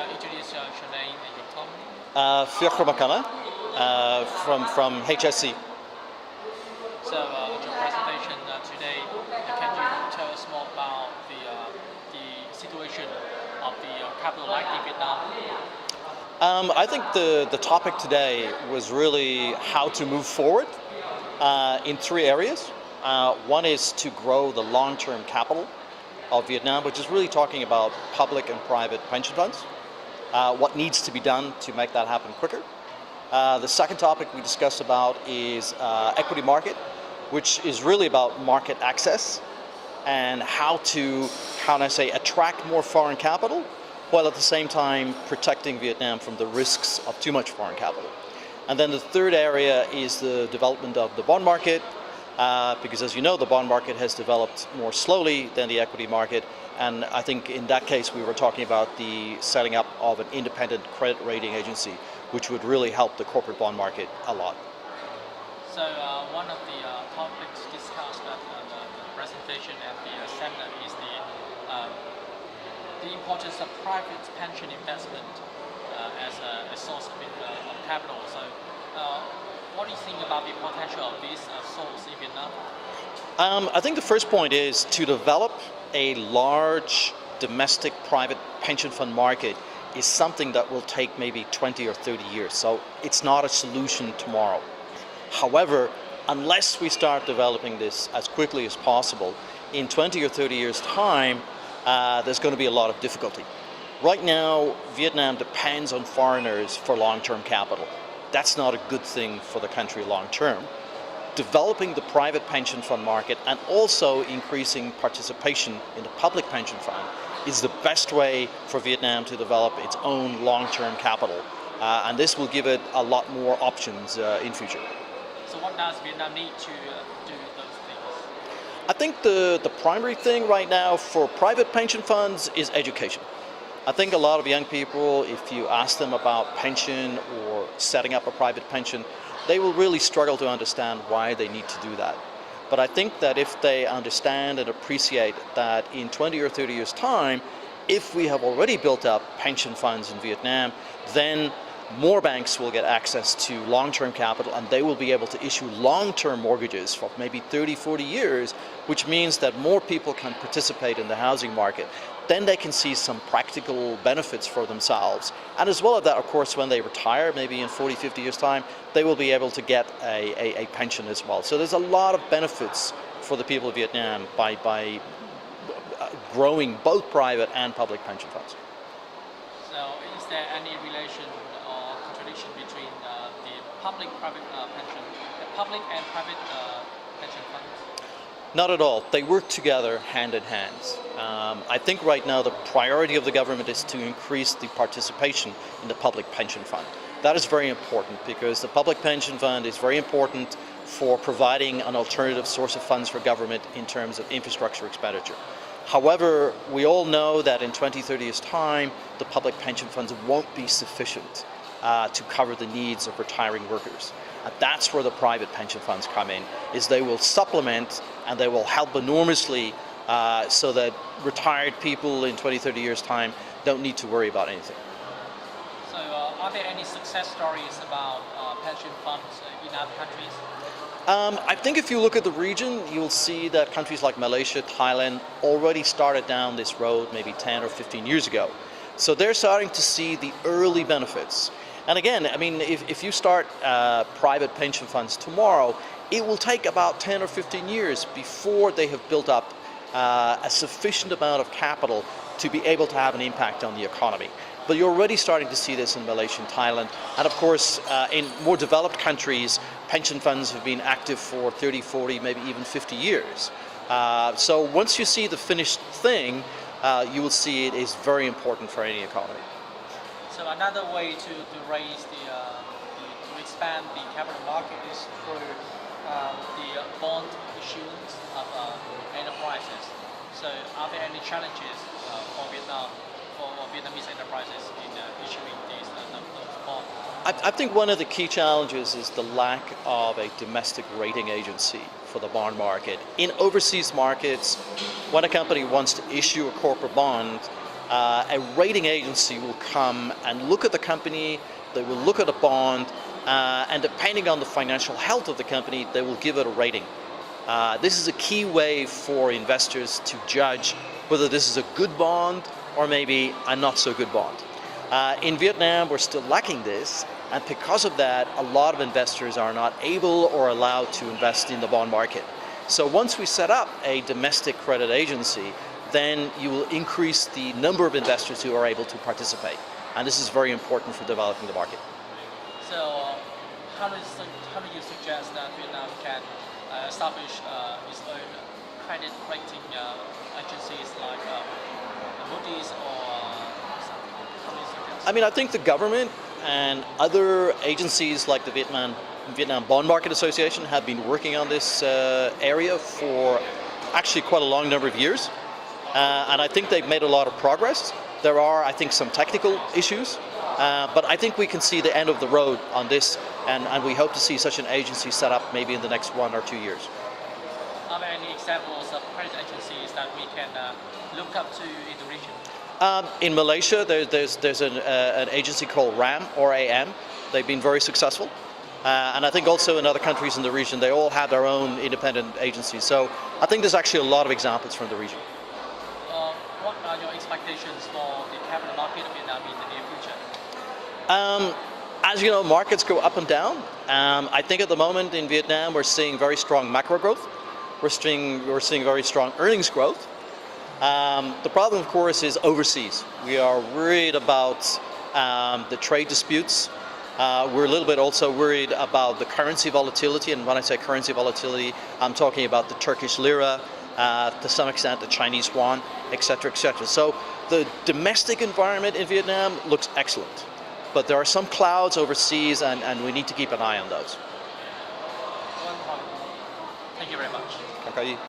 introduce your name and your company? From HSC. So, your presentation today, can you tell us more about the situation of the capital light in Vietnam? I think the topic today was really how to move forward in three areas. One is to grow the long-term capital of Vietnam, which is really talking about public and private pension funds. What needs to be done to make that happen quicker. The second topic we discussed about is equity market, which is really about market access and how to, attract more foreign capital while at the same time protecting Vietnam from the risks of too much foreign capital. And then the third area is the development of the bond market, because as you know, the bond market has developed more slowly than the equity market. And I think in that case, we were talking about the setting up of an independent credit rating agency, which would really help the corporate bond market a lot. So one of the topics discussed at the presentation at the seminar is the importance of private pension investment as a source of capital. So what do you think about the potential of this source in Vietnam? I think the first point is to develop a large domestic private pension fund market is something that will take maybe 20 or 30 years. So it's not a solution tomorrow. However, unless we start developing this as quickly as possible, in 20 or 30 years' time, there's going to be a lot of difficulty. Right now, Vietnam depends on foreigners for long-term capital. That's not a good thing for the country long-term. Developing the private pension fund market and also increasing participation in the public pension fund is the best way for Vietnam to develop its own long-term capital. And this will give it a lot more options in future. So what does Vietnam need to do those things? I think the primary thing right now for private pension funds is education. I think a lot of young people, if you ask them about pension or setting up a private pension, they will really struggle to understand why they need to do that. But I think that if they understand and appreciate that in 20 or 30 years' time, if we have already built up pension funds in Vietnam, then more banks will get access to long-term capital and they will be able to issue long-term mortgages for maybe 30, 40 years, which means that more people can participate in the housing market. Then they can see some practical benefits for themselves. And as well as that, of course, when they retire, maybe in 40, 50 years' time, they will be able to get a pension as well. So there's a lot of benefits for the people of Vietnam by growing both private and public pension funds. So is there any relation or contradiction between the public and private pension funds? Not at all. They work together hand in hand. I think right now the priority of the government is to increase the participation in the public pension fund. That is very important because the public pension fund is very important for providing an alternative source of funds for government in terms of infrastructure expenditure. However, we all know that in 20, 30 years' time, the public pension funds won't be sufficient to cover the needs of retiring workers. And that's where the private pension funds come in, is they will supplement and they will help enormously so that retired people in 20, 30 years' time don't need to worry about anything. So are there any success stories about pension funds in other countries? I think if you look at the region, you'll see that countries like Malaysia, Thailand already started down this road maybe 10 or 15 years ago. So they're starting to see the early benefits. And again, I mean, if you start private pension funds tomorrow, it will take about 10 or 15 years before they have built up a sufficient amount of capital to be able to have an impact on the economy. But you're already starting to see this in Malaysia and Thailand. And of course, in more developed countries, pension funds have been active for 30, 40, maybe even 50 years. So once you see the finished thing, you will see it is very important for any economy. So another way to raise to expand the capital market is through the bond issuance of enterprises. So are there any challenges for Vietnam, for Vietnamese enterprises in issuing these bonds? I think one of the key challenges is the lack of a domestic rating agency for the bond market. In overseas markets, when a company wants to issue a corporate bond, a rating agency will come and look at the company, they will look at a bond, and depending on the financial health of the company, they will give it a rating. This is a key way for investors to judge whether this is a good bond or maybe a not so good bond. In Vietnam, we're still lacking this, and because of that, a lot of investors are not able or allowed to invest in the bond market. So once we set up a domestic credit agency, then you will increase the number of investors who are able to participate. And this is very important for developing the market. So how do you suggest that Vietnam can establish its own credit rating agencies like Moody's or something? How do you suggest? I mean, I think the government and other agencies like the Vietnam Bond Market Association have been working on this area for actually quite a long number of years. And I think they've made a lot of progress. There are, I think, some technical issues, but I think we can see the end of the road on this, and we hope to see such an agency set up maybe in the next 1 or 2 years. Are there any examples of credit agencies that we can look up to in the region? In Malaysia, there's an agency called RAM or AM. They've been very successful. And I think also in other countries in the region, they all have their own independent agencies. So I think there's actually a lot of examples from the region. What are your expectations for the capital market of Vietnam in the near future? As you know, markets go up and down. I think at the moment in Vietnam, we're seeing very strong macro growth. We're seeing very strong earnings growth. The problem, of course, is overseas. We are worried about the trade disputes. We're a little bit also worried about the currency volatility, and when I say currency volatility, I'm talking about the Turkish lira, to some extent the Chinese yuan, etc., etc. So the domestic environment in Vietnam looks excellent, but there are some clouds overseas, and we need to keep an eye on those. Thank you very much. Okay.